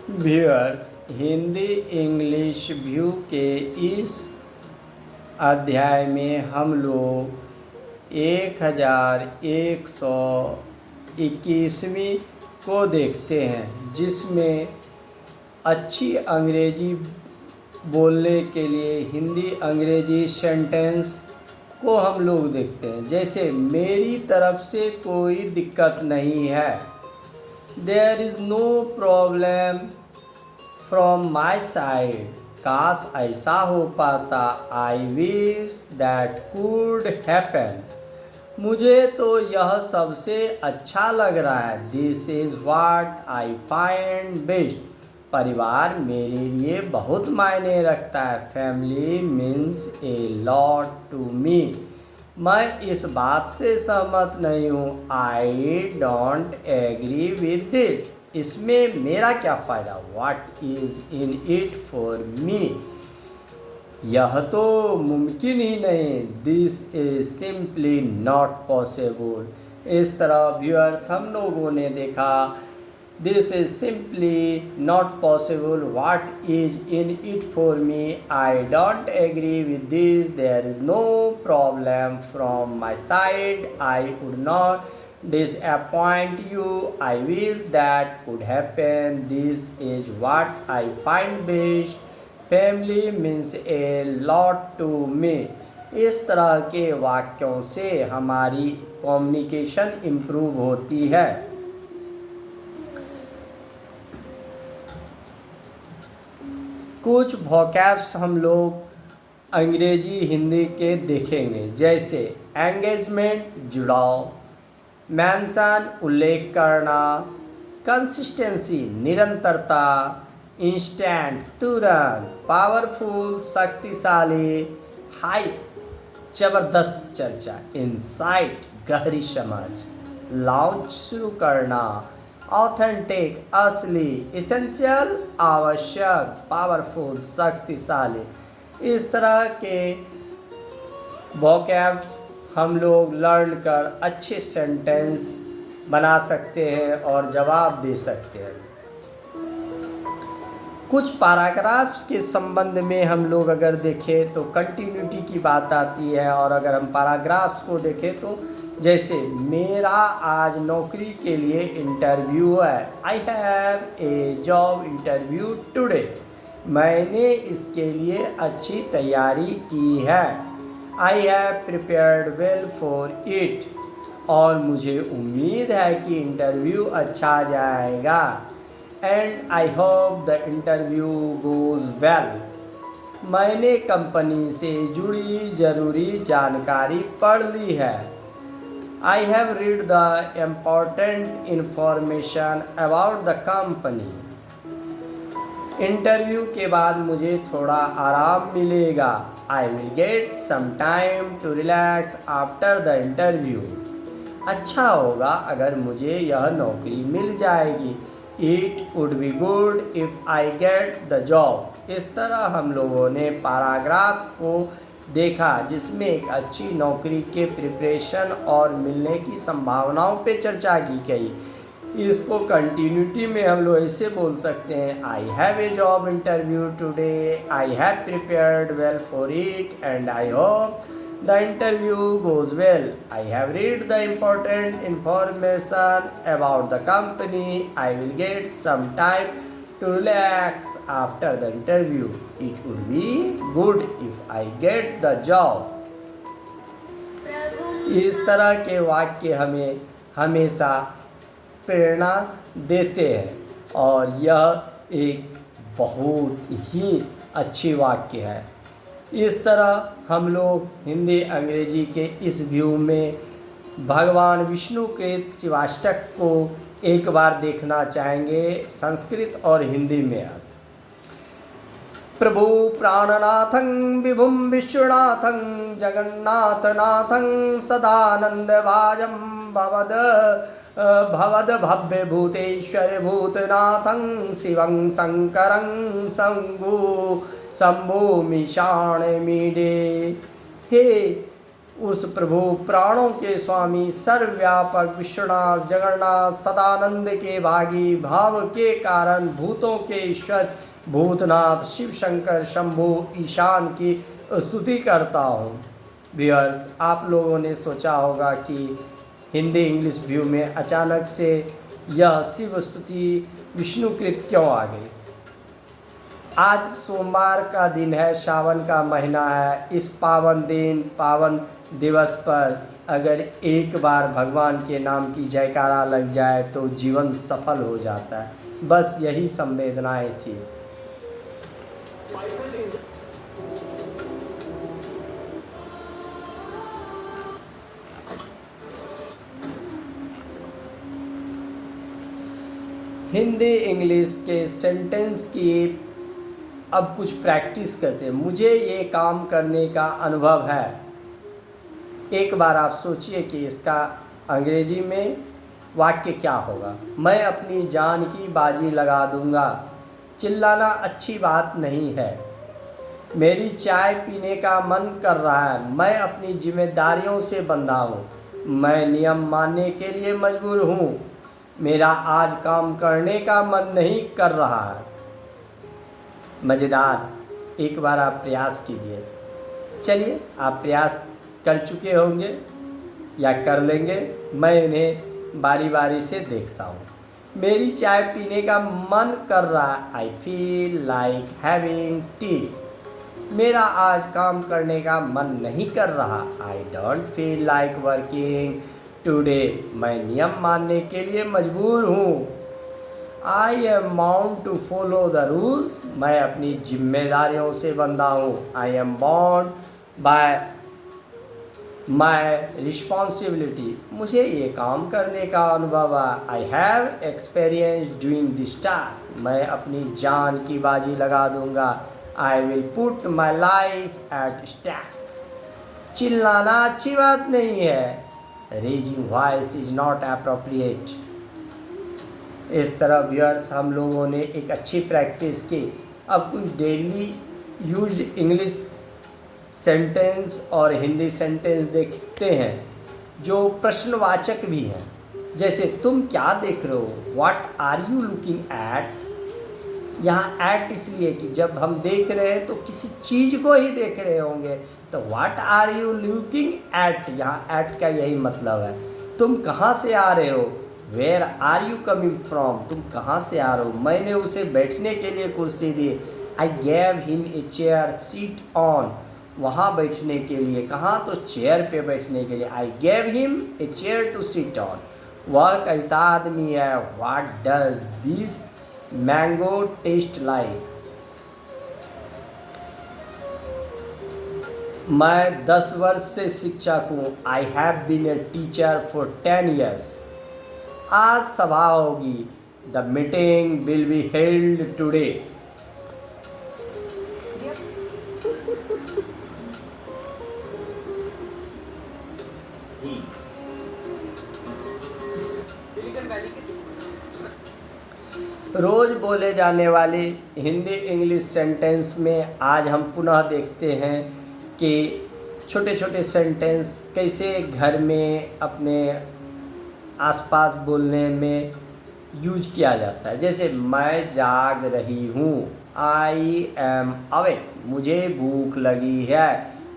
Viewers, Hindi English view के इस अध्याय में हम लोग 1121वीं को देखते हैं, जिसमें अच्छी अंग्रेजी बोलने के लिए हिंदी अंग्रेजी सेंटेंस को हम लोग देखते हैं। जैसे मेरी तरफ से कोई दिक्कत नहीं है, there is no problem from my side. काश ऐसा हो पाता, I wish that could happen. मुझे तो यह सबसे अच्छा लग रहा है, this is what I find best. परिवार मेरे लिए बहुत मायने रखता है, family means a lot to me. मैं इस बात से सहमत नहीं हूँ, I don't agree with this. इसमें मेरा क्या फ़ायदा, what is in it for me. यह तो मुमकिन ही नहीं, this is simply not possible. इस तरह व्यूअर्स हम लोगों ने देखा, this is simply not possible, what is in it for me, I don't agree with this, there is no problem from my side, I would not disappoint you, I wish that could happen, this is what I find best, family means a lot to me। इस तरह के वाक्यों से हमारी communication improve होती है। कुछ vocabs हम लोग अंग्रेजी हिंदी के देखेंगे, जैसे एंगेजमेंट जुड़ाव, मेंशन उल्लेख करना, कंसिस्टेंसी निरंतरता, इंस्टेंट तुरंत, पावरफुल शक्तिशाली, हाइप जबरदस्त चर्चा, इनसाइट गहरी समझ, लॉन्च शुरू करना, ऑथेंटिक असली, इसेंशियल आवश्यक, पावरफुल शक्तिशाली। इस तरह के वोकैब्स हम लोग लर्न कर अच्छे सेंटेंस बना सकते हैं और जवाब दे सकते हैं। कुछ पैराग्राफ्स के संबंध में हम लोग अगर देखें तो कंटिन्यूटी की बात आती है, और अगर हम पैराग्राफ्स को देखें तो जैसे मेरा आज नौकरी के लिए इंटरव्यू है, I have a job interview today. मैंने इसके लिए अच्छी तैयारी की है, I have prepared well for it. और मुझे उम्मीद है कि इंटरव्यू अच्छा जाएगा, and I hope the interview goes well. मैंने कंपनी से जुड़ी ज़रूरी जानकारी पढ़ ली है, I have read the important information about the company. Interview के बाद मुझे थोड़ा आराम मिलेगा, I will get some time to relax after the interview. अच्छा होगा अगर मुझे यह नौकरी मिल जाएगी, it would be good if I get the job. इस तरह हम लोगों ने पैराग्राफ को देखा, जिसमें एक अच्छी नौकरी के प्रिपरेशन और मिलने की संभावनाओं पे चर्चा की गई। इसको कंटिन्यूटी में हम लोग ऐसे बोल सकते हैं, I have a job interview today, I have prepared well for it, and I hope the interview goes well, I have read the important information about the company, I will get some time to relax after the interview, it would be good if I get the job. इस तरह के वाक्य हमें हमेशा प्रेरणा देते हैं, और यह एक बहुत ही अच्छी वाक्य है। इस तरह हम लोग हिंदी अंग्रेजी के इस व्यू में भगवान विष्णु के शिवाष्टक को एक बार देखना चाहेंगे, संस्कृत और हिंदी में अर्थ। प्रभु प्राणनाथं विभुं विश्वनाथं जगन्नाथनाथं सदानंदभाजं भवद भव्य भूतेश्वर भूतनाथं शिवं शंकरं शंभुमीशान मीडे। हे उस प्रभु प्राणों के स्वामी सर्वव्यापक विश्वनाथ जगन्नाथ सदानंद के भागी भाव के कारण भूतों के ईश्वर भूतनाथ शिव शंकर शंभु ईशान की स्तुति करता हूँ। व्यूअर्स, आप लोगों ने सोचा होगा कि हिंदी इंग्लिश व्यू में अचानक से यह शिव स्तुति विष्णुकृत क्यों आ गई। आज सोमवार का दिन है, सावन का महीना है। इस पावन दिन पावन दिवस पर अगर एक बार भगवान के नाम की जयकारा लग जाए तो जीवन सफल हो जाता है। बस यही संवेदनाएं थी। हिंदी इंग्लिश के सेंटेंस की अब कुछ प्रैक्टिस करते हैं। मुझे ये काम करने का अनुभव है। एक बार आप सोचिए कि इसका अंग्रेजी में वाक्य क्या होगा। मैं अपनी जान की बाजी लगा दूंगा। चिल्लाना अच्छी बात नहीं है। मेरी चाय पीने का मन कर रहा है। मैं अपनी जिम्मेदारियों से बंधा हूँ। मैं नियम मानने के लिए मजबूर हूँ। मेरा आज काम करने का मन नहीं कर रहा है। मज़ेदार, एक बार आप प्रयास कीजिए। चलिए, आप प्रयास कर चुके होंगे या कर लेंगे, मैं इन्हें बारी बारी से देखता हूँ। मेरी चाय पीने का मन कर रहा है। I feel like having tea. मेरा आज काम करने का मन नहीं कर रहा। I don't feel like working today. मैं नियम मानने के लिए मजबूर हूँ। I am bound to follow the rules. मैं अपनी जिम्मेदारियों से बंधा हूँ। I am bound by my responsibility. मुझे ये काम करने का अनुभव है। I have experience doing this task. मैं अपनी जान की बाजी लगा दूंगा। I will put my life at stack. चिल्लाना अच्छी बात नहीं है। Raising voice is not appropriate. इस तरह व्यूअर्स, हम लोगों ने एक अच्छी प्रैक्टिस की। अब कुछ डेली यूज इंग्लिश सेंटेंस और हिंदी सेंटेंस देखते हैं जो प्रश्नवाचक भी हैं। जैसे तुम क्या देख रहे हो, what are you looking at. यहाँ एट इसलिए कि जब हम देख रहे हैं तो किसी चीज़ को ही देख रहे होंगे, तो what are you looking at, यहाँ एट का यही मतलब है। तुम कहाँ से आ रहे हो, where are you coming from, तुम कहाँ से आ रहे हो। मैंने उसे बैठने के लिए कुर्सी दी। I gave him a chair seat on, वहाँ बैठने के लिए, कहाँ, तो चेयर पे बैठने के लिए। I gave him a chair to sit on. वह कैसा आदमी है। What does this mango taste like. मैं 10 वर्ष से शिक्षक हूँ। I have been a teacher for 10 years। आज सभा होगी। The meeting will be held today. रोज़ बोले जाने वाली हिंदी इंग्लिश सेंटेंस में आज हम पुनः देखते हैं कि छोटे छोटे सेंटेंस कैसे घर में अपने आसपास बोलने में यूज किया जाता है। जैसे मैं जाग रही हूँ। आई एम अवेक, मुझे भूख लगी है।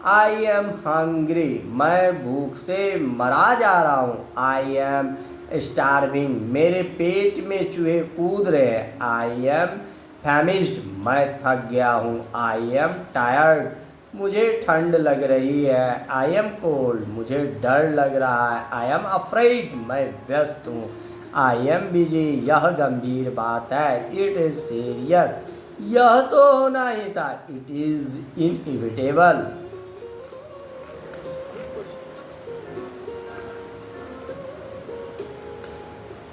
आई एम हंग्री, मैं भूख से मरा जा रहा हूँ। आई एम स्टार्विंग, मेरे पेट में चूहे कूद रहे हैं। आई एम फैमिश्ड, मैं थक गया हूँ। आई एम टायर्ड, मुझे ठंड लग रही है। आई एम कोल्ड, मुझे डर लग रहा है। आई एम अफ्रेड, मैं व्यस्त हूँ। आई एम बिजी, यह गंभीर बात है। इट इज़ सीरियस, यह तो होना ही था। It is inevitable.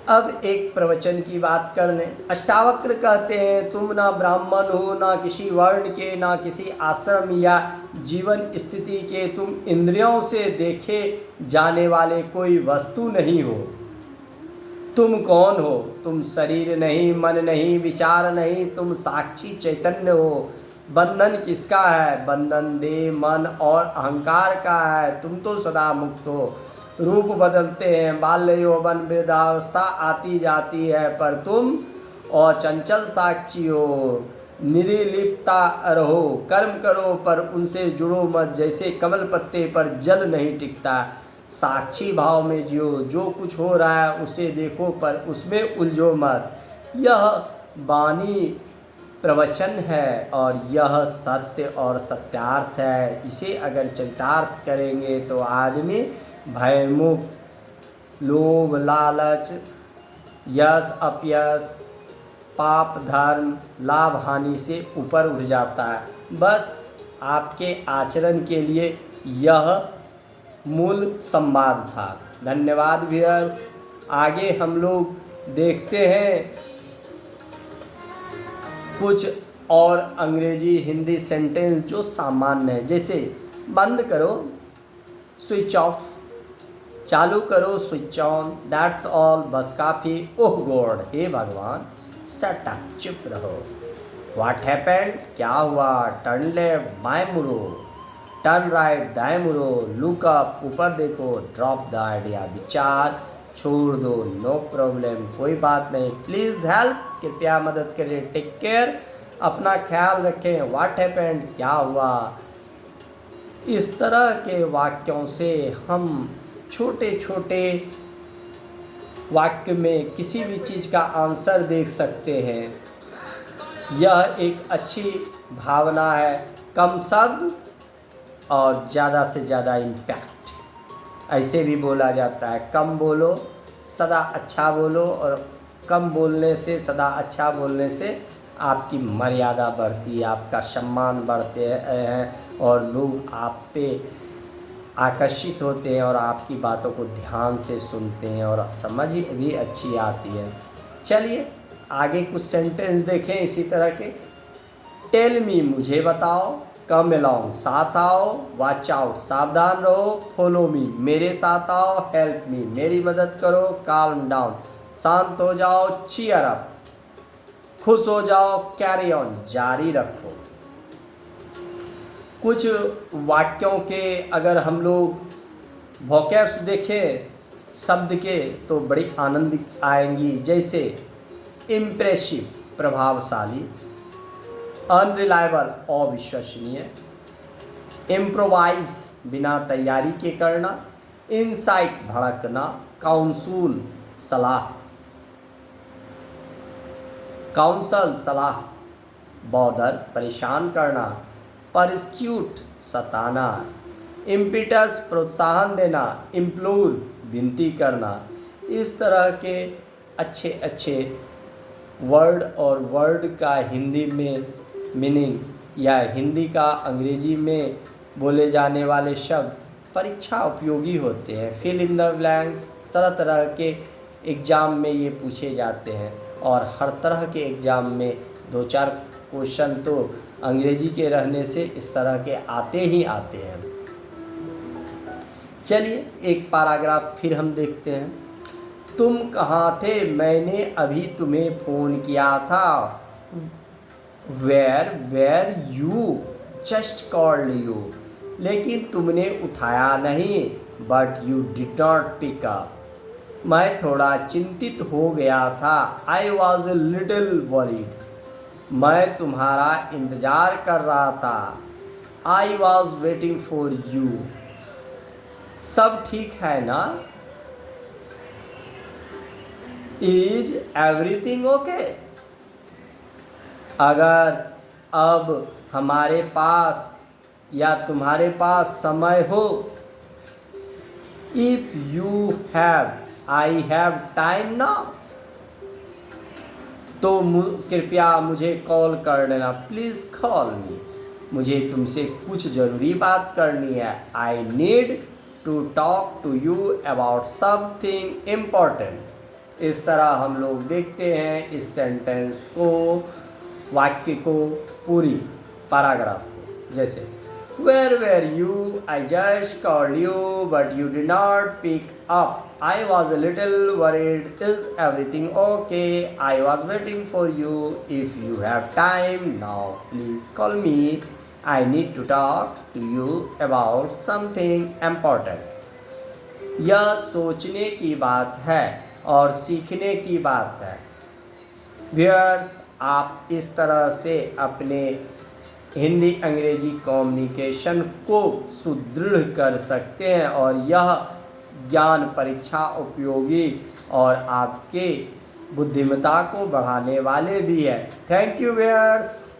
अब एक प्रवचन की बात कर लें। अष्टावक्र कहते हैं, तुम ना ब्राह्मण हो, ना किसी वर्ण के, ना किसी आश्रम या जीवन स्थिति के। तुम इंद्रियों से देखे जाने वाले कोई वस्तु नहीं हो। तुम कौन हो? तुम शरीर नहीं, मन नहीं, विचार नहीं, तुम साक्षी चैतन्य हो। बंधन किसका है? बंधन देह, मन और अहंकार का है। तुम तो सदा मुक्त हो। रूप बदलते हैं, बाल्य यौवन वृद्धावस्था आती जाती है, पर तुम और चंचल साक्षी हो। निर्लिप्तता रहो, कर्म करो पर उनसे जुड़ो मत, जैसे कमल पत्ते पर जल नहीं टिकता। साक्षी भाव में जियो, जो कुछ हो रहा है उसे देखो पर उसमें उलझो मत। यह वाणी प्रवचन है और यह सत्य और सत्यार्थ है। इसे अगर चरितार्थ करेंगे तो आदमी भयमुक्त, लोभ लालच, यश अपयश, पाप धर्म, लाभ हानि से ऊपर उठ जाता है। बस आपके आचरण के लिए यह मूल संवाद था। धन्यवाद व्यूअर्स। आगे हम लोग देखते हैं कुछ और अंग्रेजी हिंदी सेंटेंस जो सामान्य है, जैसे बंद करो, स्विच ऑफ, चालू करो, स्विच ऑन, दैट्स ऑल, बस काफ़ी, ओह गॉड, हे भगवान, शट अप, चुप रहो, व्हाट हैपेंड, क्या हुआ, टर्न लेफ्ट, बाएं मुड़ो, टर्न राइट, दाएं मुड़ो, लुक अप, ऊपर देखो, ड्रॉप द आइडिया, विचार छोड़ दो, नो प्रॉब्लम, कोई बात नहीं, प्लीज़ हेल्प, कृपया मदद करें, टेक केयर, अपना ख्याल रखें, व्हाट हैपेंड, क्या हुआ। इस तरह के वाक्यों से हम छोटे छोटे वाक्य में किसी भी चीज़ का आंसर देख सकते हैं। यह एक अच्छी भावना है, कम शब्द और ज़्यादा से ज़्यादा इम्पैक्ट, ऐसे भी बोला जाता है। कम बोलो, सदा अच्छा बोलो, और कम बोलने से, सदा अच्छा बोलने से आपकी मर्यादा बढ़ती है, आपका सम्मान बढ़ते हैं और लोग आप पे आकर्षित होते हैं और आपकी बातों को ध्यान से सुनते हैं और समझ भी अच्छी आती है। चलिए आगे कुछ सेंटेंस देखें इसी तरह के। टेल मी, मुझे बताओ, कम अलोंग, साथ आओ, वॉच आउट, सावधान रहो, फॉलो मी, मेरे साथ आओ, हेल्प मी, मेरी मदद करो, काल्म डाउन, शांत हो जाओ, चीयर अप, खुश हो जाओ, कैरी ऑन, जारी रखो। कुछ वाक्यों के अगर हम लोग वोकैब्स देखें शब्द के तो बड़ी आनंद आएंगी, जैसे इम्प्रेसिव, प्रभावशाली, अनरिलायबल, अविश्वसनीय, इम्प्रोवाइज, बिना तैयारी के करना, इनसाइट, भड़कना, काउंसुल, सलाह, काउंसल, सलाह, बॉदर, परेशान करना, परस्क्यूट, सताना, इम्पिटस, प्रोत्साहन देना, इम्प्लोर, विनती करना। इस तरह के अच्छे अच्छे वर्ड और वर्ड का हिंदी में मीनिंग या हिंदी का अंग्रेजी में बोले जाने वाले शब्द परीक्षा उपयोगी होते हैं। फिल इन द ब्लैंक्स तरह तरह के एग्ज़ाम में ये पूछे जाते हैं और हर तरह के एग्ज़ाम में 2-4 क्वेश्चन तो अंग्रेजी के रहने से इस तरह के आते ही आते हैं। चलिए एक पैराग्राफ फिर हम देखते हैं। तुम कहाँ थे, मैंने अभी तुम्हें फ़ोन किया था। Where you, just called you, लेकिन तुमने उठाया नहीं, but you did not pick up. मैं थोड़ा चिंतित हो गया था, I was a little worried. मैं तुम्हारा इंतज़ार कर रहा था, I was waiting for you. सब ठीक है ना? Is everything okay? अगर अब हमारे पास या तुम्हारे पास समय हो, if you have, I have time now, तो कृपया मुझे कॉल कर लेना, प्लीज़ कॉल मी। मुझे तुमसे कुछ ज़रूरी बात करनी है, I need to talk to you about something important. इस तरह हम लोग देखते हैं इस सेंटेंस को, वाक्य को, पूरी पैराग्राफ को। जैसे where were you, I just called you but you did not pick up. I was a little worried. Is everything okay? I was waiting for you. If you have time now, please call me. I need to talk to you about something important. यह सोचने की बात है और सीखने की बात है। व्यूअर्स, आप इस तरह से अपने हिंदी अंग्रेजी कम्युनिकेशन को सुदृढ़ कर सकते हैं और यह ज्ञान परीक्षा उपयोगी और आपके बुद्धिमत्ता को बढ़ाने वाले भी है। Thank you viewers.